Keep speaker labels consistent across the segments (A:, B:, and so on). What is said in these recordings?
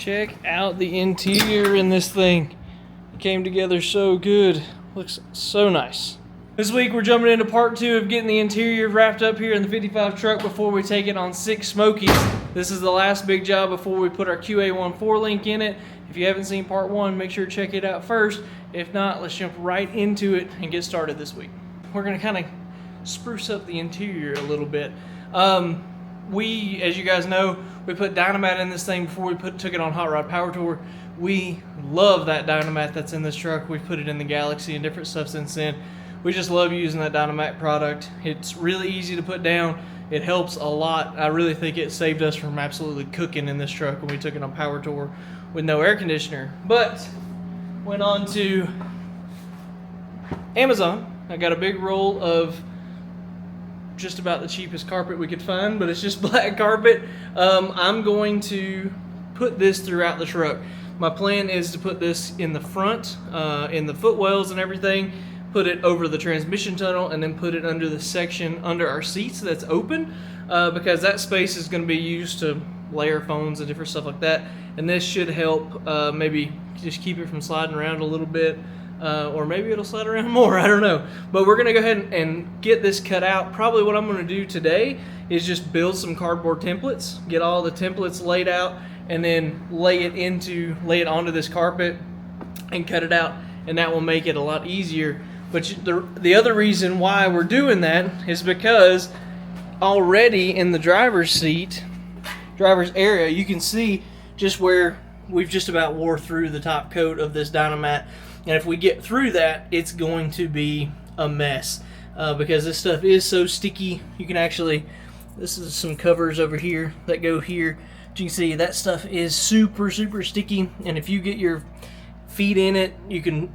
A: Check out the interior in this thing. It came together so good. Looks so nice. This week we're jumping into part 2 of getting the interior wrapped up here in the 55 truck before we take it on 6 Smokies. This is the last big job before we put our QA14 link in it. If you haven't seen part 1, make sure to check it out first. If not, let's jump right into it and get started this week. We're gonna kind of spruce up the interior a little bit. We, as you guys know, we put Dynamat in this thing before we took it on Hot Rod Power Tour. We love that Dynamat that's in this truck. We've put it in the Galaxy and different stuff since then. We just love using that Dynamat product. It's really easy to put down. It helps a lot. I really think it saved us from absolutely cooking in this truck when we took it on Power Tour with no air conditioner. But went on to Amazon. I got a big roll of just about the cheapest carpet we could find, but it's just black carpet. I'm going to put this throughout the truck. My plan is to put this in the front, in the footwells and everything, put it over the transmission tunnel, and then put it under the section under our seats that's open, because that space is going to be used to lay our phones and different stuff like that. And this should help maybe just keep it from sliding around a little bit. Or maybe it'll slide around more, I don't know. But we're gonna go ahead and get this cut out. Probably what I'm gonna do today is just build some cardboard templates, get all the templates laid out, and then lay it onto this carpet and cut it out, and that will make it a lot easier. But the other reason why we're doing that is because already in the driver's area, you can see just where we've just about wore through the top coat of this Dynamat. And if we get through that, it's going to be a mess because this stuff is so sticky. You can actually, this is some covers over here that go here. As you can see, that stuff is super, super sticky. And if you get your feet in it, you can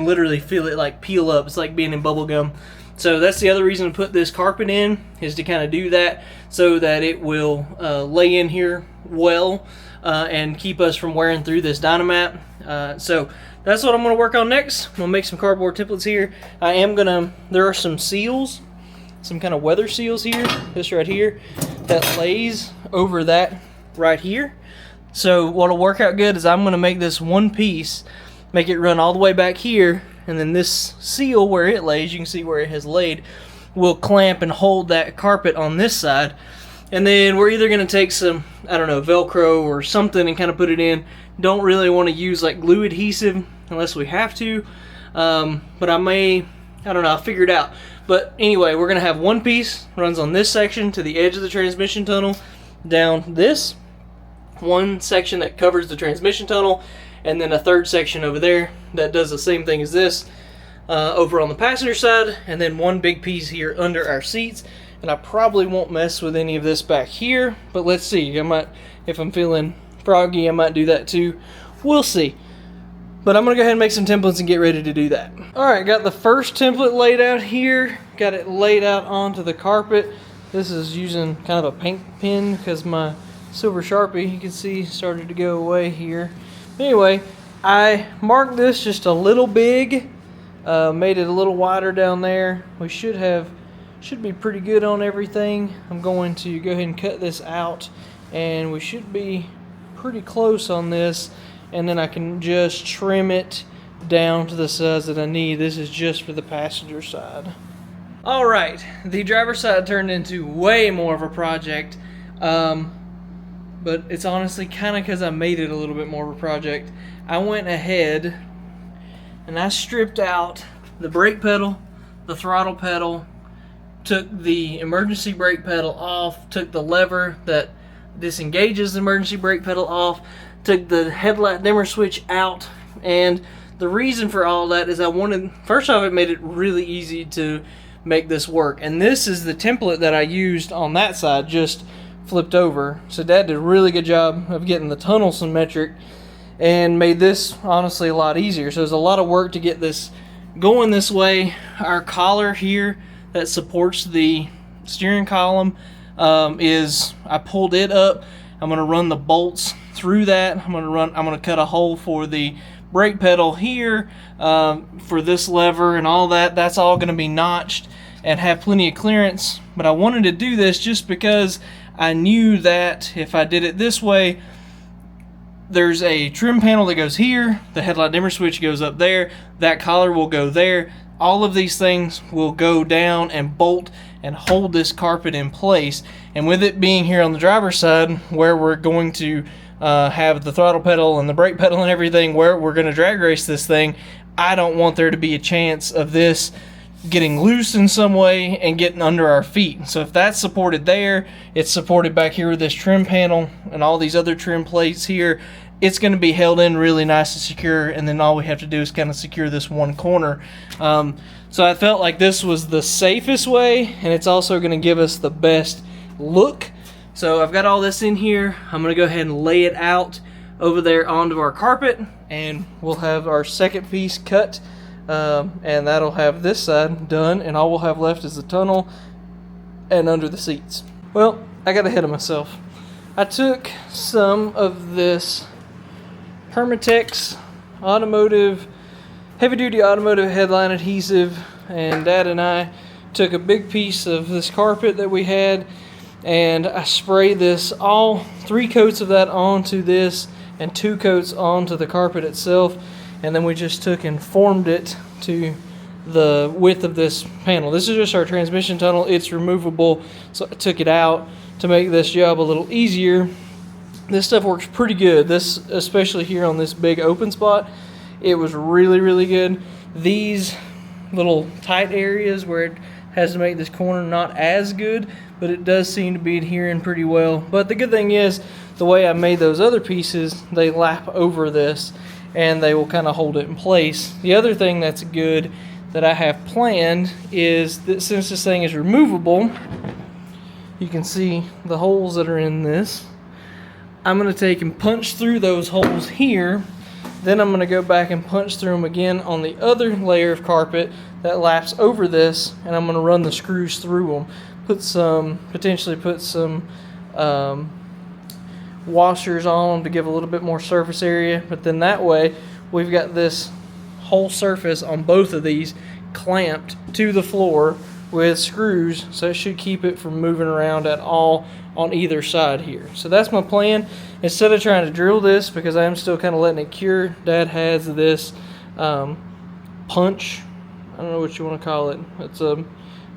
A: literally feel it like peel up. It's like being in bubble gum. So that's the other reason to put this carpet in, is to kind of do that so that it will lay in here well and keep us from wearing through this Dynamat. So that's what I'm going to work on next. I'm going to make some cardboard templates here. There are some seals, some kind of weather seals here, this right here, that lays over that right here. So what'll work out good is I'm going to make this one piece, make it run all the way back here, and then this seal where it lays, you can see where it has laid, will clamp and hold that carpet on this side. And then we're either going to take some, I don't know, Velcro or something and kind of put it in. Don't really want to use like glue adhesive unless we have to. But I don't know, I'll figure it out. But anyway, we're going to have one piece runs on this section to the edge of the transmission tunnel, down this, one section that covers the transmission tunnel, and then a third section over there that does the same thing as this over on the passenger side, and then one big piece here under our seats. And I probably won't mess with any of this back here, but let's see. I might, if I'm feeling froggy, I might do that too. We'll see. But I'm gonna go ahead and make some templates and get ready to do that. All right, got the first template laid out here. Got it laid out onto the carpet. This is using kind of a paint pen because my silver Sharpie, you can see, started to go away here. Anyway, I marked this just a little big, made it a little wider down there. We should be pretty good on everything. I'm going to go ahead and cut this out, and we should be pretty close on this, and then I can just trim it down to the size that I need. This is just for the passenger side. Alright, the driver's side turned into way more of a project, but it's honestly kind of because I made it a little bit more of a project. I went ahead and I stripped out the brake pedal, the throttle pedal, took the emergency brake pedal off, took the lever that disengages the emergency brake pedal off, took the headlight dimmer switch out. And the reason for all that is first off, it made it really easy to make this work. And this is the template that I used on that side, just flipped over. So Dad did a really good job of getting the tunnel symmetric and made this honestly a lot easier. So there's a lot of work to get this going this way. Our collar here that supports the steering column I pulled it up. I'm going to run the bolts through that. I'm going to cut a hole for the brake pedal here, for this lever and all that. That's all going to be notched and have plenty of clearance. But I wanted to do this just because I knew that if I did it this way, there's a trim panel that goes here. The headlight dimmer switch goes up there. That collar will go there. All of these things will go down and bolt and hold this carpet in place. And with it being here on the driver's side, where we're going to have the throttle pedal and the brake pedal and everything, where we're going to drag race this thing, I don't want there to be a chance of this getting loose in some way and getting under our feet. So if that's supported there, it's supported back here with this trim panel and all these other trim plates here, it's going to be held in really nice and secure, and then all we have to do is kind of secure this one corner. So I felt like this was the safest way, and it's also going to give us the best look. So I've got all this in here. I'm going to go ahead and lay it out over there onto our carpet, and we'll have our second piece cut, and that'll have this side done, and all we'll have left is the tunnel and under the seats. Well, I got ahead of myself. I took some of this Permatex automotive, heavy-duty automotive headline adhesive, and Dad and I took a big piece of this carpet that we had, and I sprayed this, all 3 coats of that onto this and 2 coats onto the carpet itself, and then we just took and formed it to the width of this panel. This is just our transmission tunnel. It's removable, so I took it out to make this job a little easier. This stuff works pretty good. This, especially here on this big open spot, it was really, really good. These little tight areas where it has to make this corner not as good, but it does seem to be adhering pretty well. But the good thing is, the way I made those other pieces, they lap over this and they will kind of hold it in place. The other thing that's good that I have planned is that since this thing is removable, you can see the holes that are in this. I'm going to take and punch through those holes here. Then I'm going to go back and punch through them again on the other layer of carpet that laps over this, and I'm going to run the screws through them. Potentially put some washers on them to give a little bit more surface area, but then that way we've got this whole surface on both of these clamped to the floor with screws, so it should keep it from moving around at all on either side here. So that's my plan. Instead of trying to drill this, because I am still kind of letting it cure, Dad has this punch. I don't know what you want to call it. It's a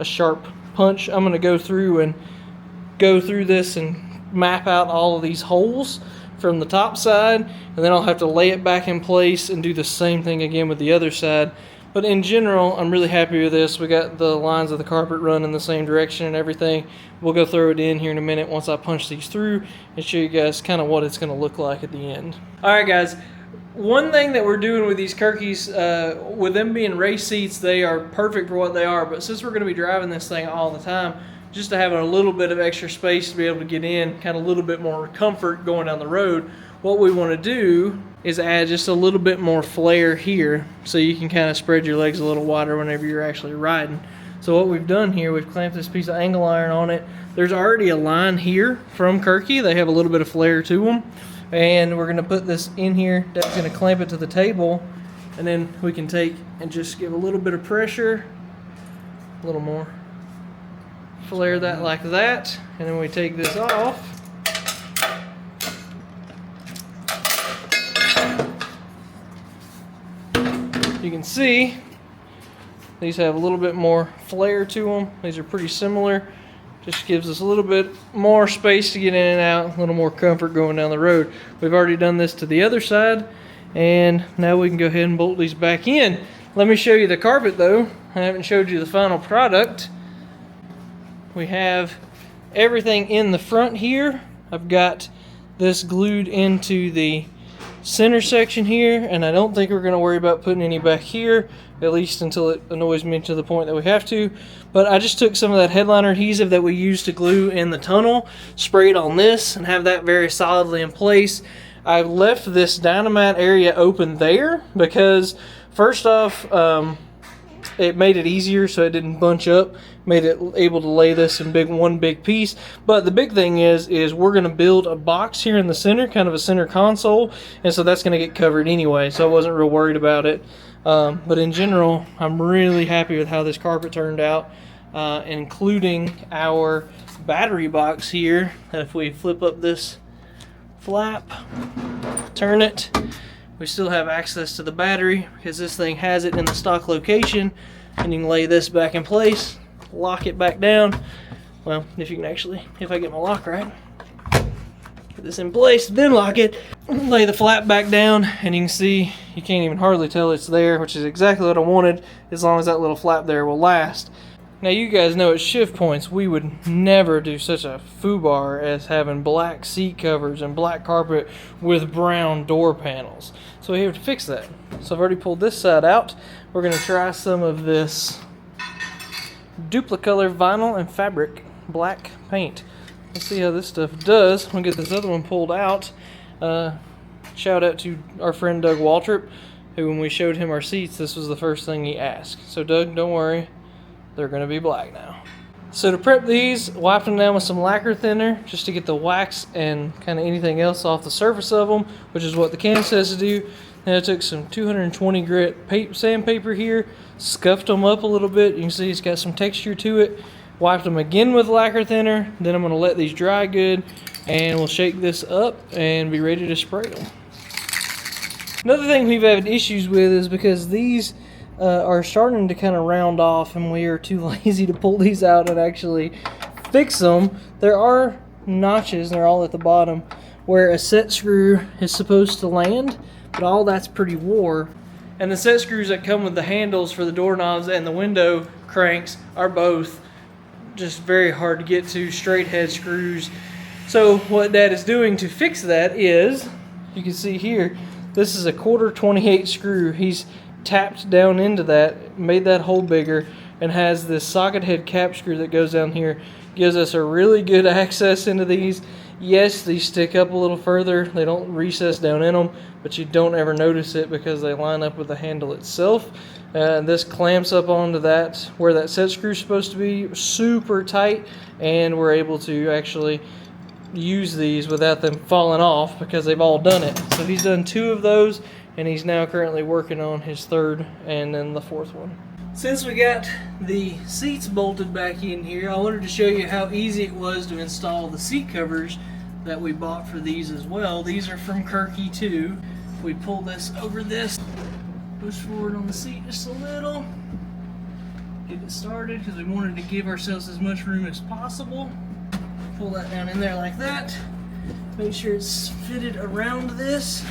A: sharp punch. I'm going to go through this and map out all of these holes from the top side, and then I'll have to lay it back in place and do the same thing again with the other side. But in general, I'm really happy with this. We got the lines of the carpet run in the same direction and everything. We'll go throw it in here in a minute once I punch these through and show you guys kind of what it's going to look like at the end. Alright guys, one thing that we're doing with these Kirkys, with them being race seats, they are perfect for what they are, but since we're going to be driving this thing all the time, just to have a little bit of extra space to be able to get in, kind of a little bit more comfort going down the road, what we want to do is add just a little bit more flare here so you can kind of spread your legs a little wider whenever you're actually riding. So what we've done here, we've clamped this piece of angle iron on it. There's already a line here from Kirky. They have a little bit of flare to them. And we're going to put this in here. Dad's going to clamp it to the table, and then we can take and just give a little bit of pressure, a little more. Flare that like that, and then we take this off. You can see these have a little bit more flare to them. These are pretty similar. Just gives us a little bit more space to get in and out, a little more comfort going down the road. We've already done this to the other side, and now we can go ahead and bolt these back in. Let me show you the carpet though. I haven't showed you the final product. We have everything in the front here. I've got this glued into the center section here, and I don't think we're going to worry about putting any back here, at least until it annoys me to the point that we have to. But I just took some of that headliner adhesive that we used to glue in the tunnel, sprayed on this, and have that very solidly in place. I left this Dynamat area open there because first off, it made it easier so it didn't bunch up, made it able to lay this in one big piece. But the big thing is we're going to build a box here in the center, kind of a center console, and so that's going to get covered anyway, so I wasn't real worried about it. But in general, I'm really happy with how this carpet turned out, including our battery box here. If we flip flap, turn it. We still have access to the battery because this thing has it in the stock location, and you can lay this back in place, lock it back down. Well, if you can actually, if I get my lock right, get this in place, then lock it, lay the flap back down, and you can see, you can't even hardly tell it's there, which is exactly what I wanted, as long as that little flap there will last. Now you guys know at Shift Points we would never do such a foobar as having black seat covers and black carpet with brown door panels. So we have to fix that. So I've already pulled this side out. We're going to try some of this Duplicolor vinyl and fabric black paint. Let's see how this stuff does. We'll get this other one pulled out. Shout out to our friend Doug Waltrip, who when we showed him our seats, this was the first thing he asked. So Doug, don't worry. They're going to be black now. So to prep these, wiped them down with some lacquer thinner just to get the wax and kind of anything else off the surface of them, which is what the can says to do. Then I took some 220 grit sandpaper here, scuffed them up a little bit. You can see it's got some texture to it. Wiped them again with lacquer thinner. Then I'm going to let these dry good, and we'll shake this up and be ready to spray them. Another thing we've had issues with is because these are starting to kind of round off, and we are too lazy to pull these out and actually fix them. There are notches, and they're all at the bottom, where a set screw is supposed to land, but all that's pretty wore. And the set screws that come with the handles for the doorknobs and the window cranks are both just very hard to get to, straight head screws. So what Dad is doing to fix that is, you can see here, this is a 1/4 28 screw. He's tapped down into that, made that hole bigger, and has this socket head cap screw that goes down here. Gives us a really good access into these. Yes, these stick up a little further. They don't recess down in them, but you don't ever notice it because they line up with the handle itself. This clamps up onto that where that set screw is supposed to be, super tight, and we're able to actually use these without them falling off because they've all done it. So he's done 2 of those, and he's now currently working on his 3rd and then the 4th one. Since we got the seats bolted back in here, I wanted to show you how easy it was to install the seat covers that we bought for these as well. These are from Kirky too. We pull this over this, push forward on the seat just a little, get it started because we wanted to give ourselves as much room as possible. Pull that down in there like that. Make sure it's fitted around this.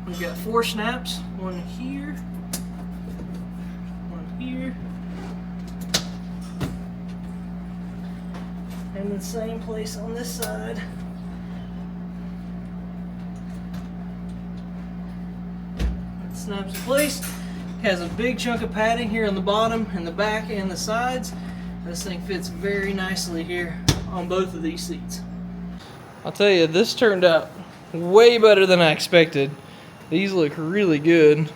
A: We've got 4 snaps, one here, one here, and the same place on this side. It snaps in place. Has a big chunk of padding here on the bottom and the back and the sides. This thing fits very nicely here on both of these seats. I'll tell you, this turned out way better than I expected. These look really good.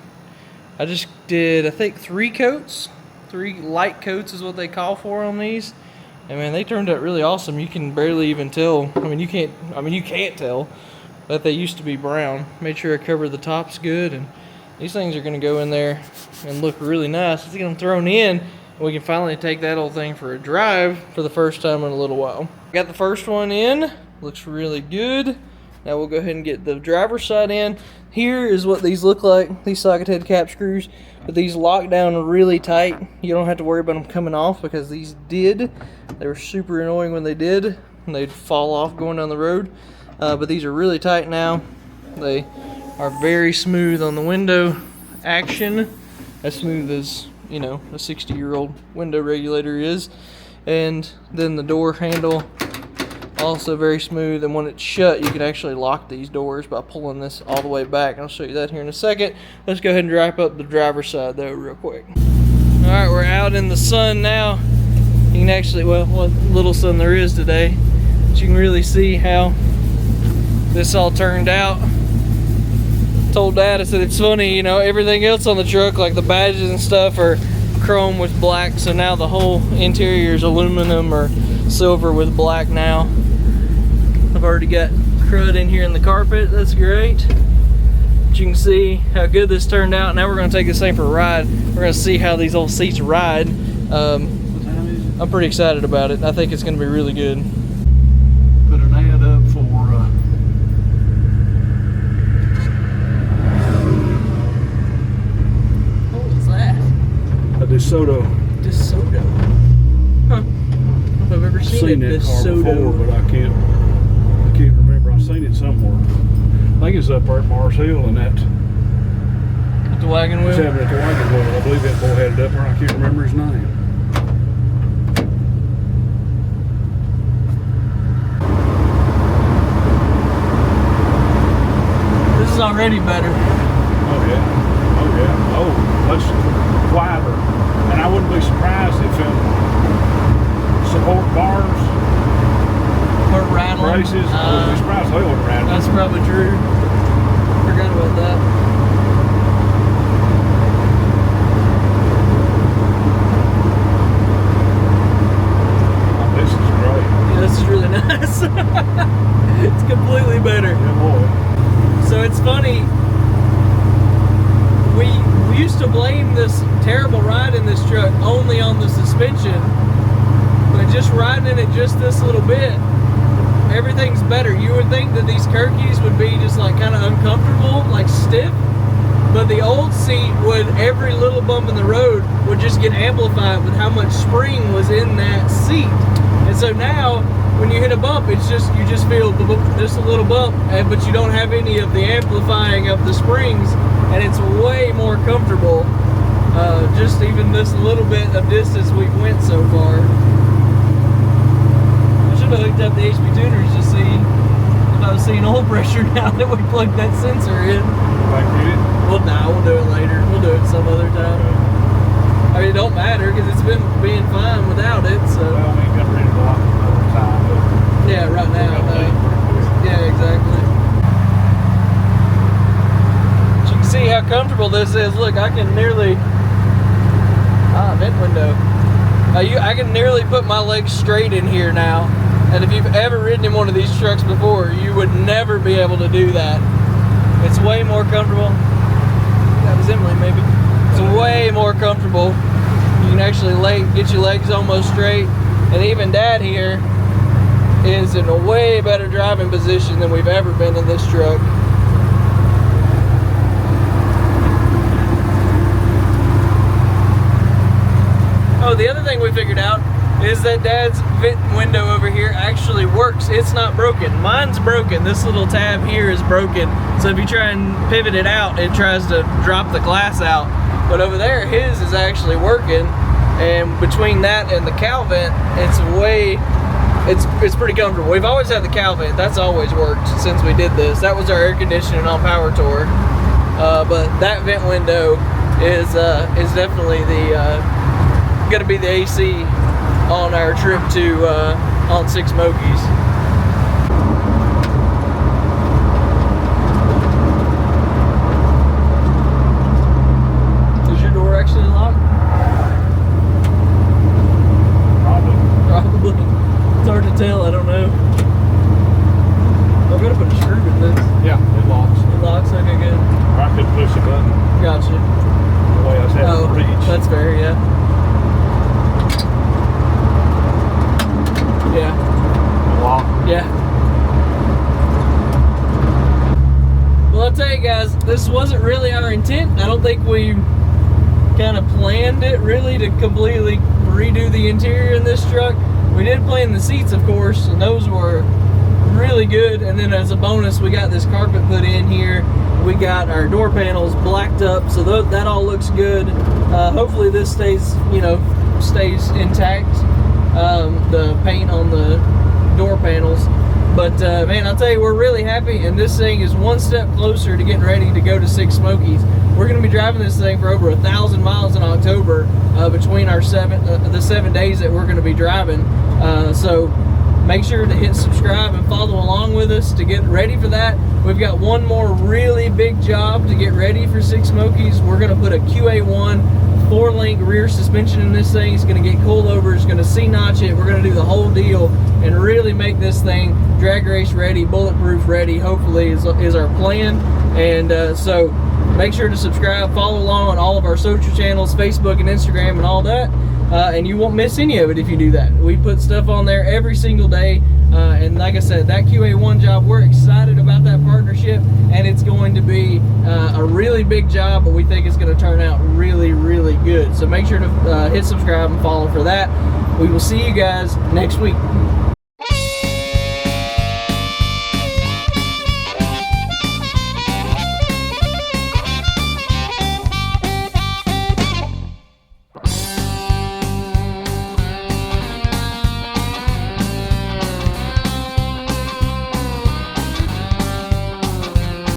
A: I just did, I think, 3 coats. 3 light coats is what they call for on these. And man, they turned out really awesome. You can barely even tell. You can't tell that they used to be brown. Made sure I covered the tops good, and these things are gonna go in there and look really nice. Let's get them thrown in, and we can finally take that old thing for a drive for the first time in a little while. Got the first one in, looks really good. Now we'll go ahead and get the driver's side in. Here is what these look like, these socket head cap screws. But these lock down really tight. You don't have to worry about them coming off because these did. They were super annoying when they did, and they'd fall off going down the road. But these are really tight now. They are very smooth on the window action. As smooth as, you know, a 60-year-old window regulator is. And then the door handle, also very smooth, and when it's shut you can actually lock these doors by pulling this all the way back. I'll show you that here in a second. Let's go ahead and wrap up the driver's side though real quick. Alright, we're out in the sun now. You can actually, well, what little sun there is today, but you can really see how this all turned out. Told Dad, I said, it's funny, you know, everything else on the truck, like the badges and stuff, are chrome with black, so now the whole interior is aluminum or silver with black now. I've already got crud in here in the carpet. That's great. But you can see how good this turned out. Now we're going to take this thing for a ride. We're going to see how these old seats ride. I'm pretty excited about it. I think it's going to be really good.
B: Put an ad up for DeSoto.
A: DeSoto. Huh. I don't know if I've ever seen
B: that car
A: DeSoto
B: before, but I can't remember. I've seen it somewhere. I think it's up there at Mars Hill and that.
A: At the wagon wheel?
B: Chevy at the wagon wheel. I believe that boy had it up there. I can't remember his name.
A: This is already better.
B: Oh yeah. Oh yeah. Oh, much quieter. And I wouldn't be surprised if support bars,
A: Or rattling.
B: braces, I wouldn't be surprised if they wouldn't rattle.
A: That's probably true. Forgot about that.
B: Oh, this is great.
A: Yeah, this is really nice. It's completely better.
B: Yeah, boy.
A: So it's funny, we used to blame this terrible ride in this truck only on the suspension, but just riding in it just this little bit, everything's better. You would think that these Kirkies would be just like kind of uncomfortable, like stiff, but the old seat would, every little bump in the road would just get amplified with how much spring was in that seat. And so now, when you hit a bump, it's just, you just feel just a little bump, but you don't have any of the amplifying of the springs, and it's way more comfortable. Just even this little bit of distance we've went so far. I should have hooked up the HP tuners to see if I was seeing oil pressure now that we plugged that sensor in.
B: Like it?
A: Well, nah, we'll do it later. We'll do it some other time. I mean, it don't matter because it's been being fine without it. So.
B: Well, we ain't got ready to go out another time. But
A: Yeah, right now. Yeah, exactly. But you can see how comfortable this is. Look, I can nearly. Vent window. I can nearly put my legs straight in here now. And if you've ever ridden in one of these trucks before, you would never be able to do that. It's way more comfortable. That was Emily, maybe. It's way more comfortable. You can actually get your legs almost straight. And even Dad here is in a way better driving position than we've ever been in this truck. Oh, the other thing we figured out is that Dad's vent window over here actually works. It's not broken. Mine's broken. This little tab here is broken. So if you try and pivot it out, it tries to drop the glass out. But over there, his is actually working. And between that and the cow vent, it's pretty comfortable. We've always had the cow vent. That's always worked since we did this. That was our air conditioning on Power Tour. But that vent window is definitely going to be the AC on our trip to on Six Smokies. Is your door actually locked? Probably. It's hard to tell, I don't know. I'm gonna put a screw in this.
B: Yeah, it locks.
A: It locks, okay, good.
B: Or I could push the button.
A: Gotcha.
B: The way I was having to reach.
A: That's fair, yeah. Yeah.
B: Lock.
A: Yeah. Well, I'll tell you guys, this wasn't really our intent. I don't think we kind of planned it really to completely redo the interior in this truck. We did plan the seats, of course, and those were really good. And then as a bonus, we got this carpet put in here. We got our door panels blacked up, so that all looks good. Hopefully this stays intact. The paint on the door panels. But man, I'll tell you, we're really happy, and this thing is one step closer to getting ready to go to Six Smokies. We're going to be driving this thing for over 1,000 miles in October between our the 7 days that we're going to be driving. So make sure to hit subscribe and follow along with us to get ready for that. We've got one more really big job to get ready for Six Smokies. We're going to put a QA1 4-link rear suspension in this thing. It's going to get coilovers, it's going to C-notch it. We're going to do the whole deal and really make this thing drag race ready, bulletproof ready, hopefully is our plan. And so make sure to subscribe, follow along on all of our social channels, Facebook and Instagram and all that. And you won't miss any of it if you do that. We put stuff on there every single day. And like I said, that QA1 job, we're excited about that partnership, and it's going to be a really big job, but we think it's going to turn out really, really good. So make sure to hit subscribe and follow for that. We will see you guys next week.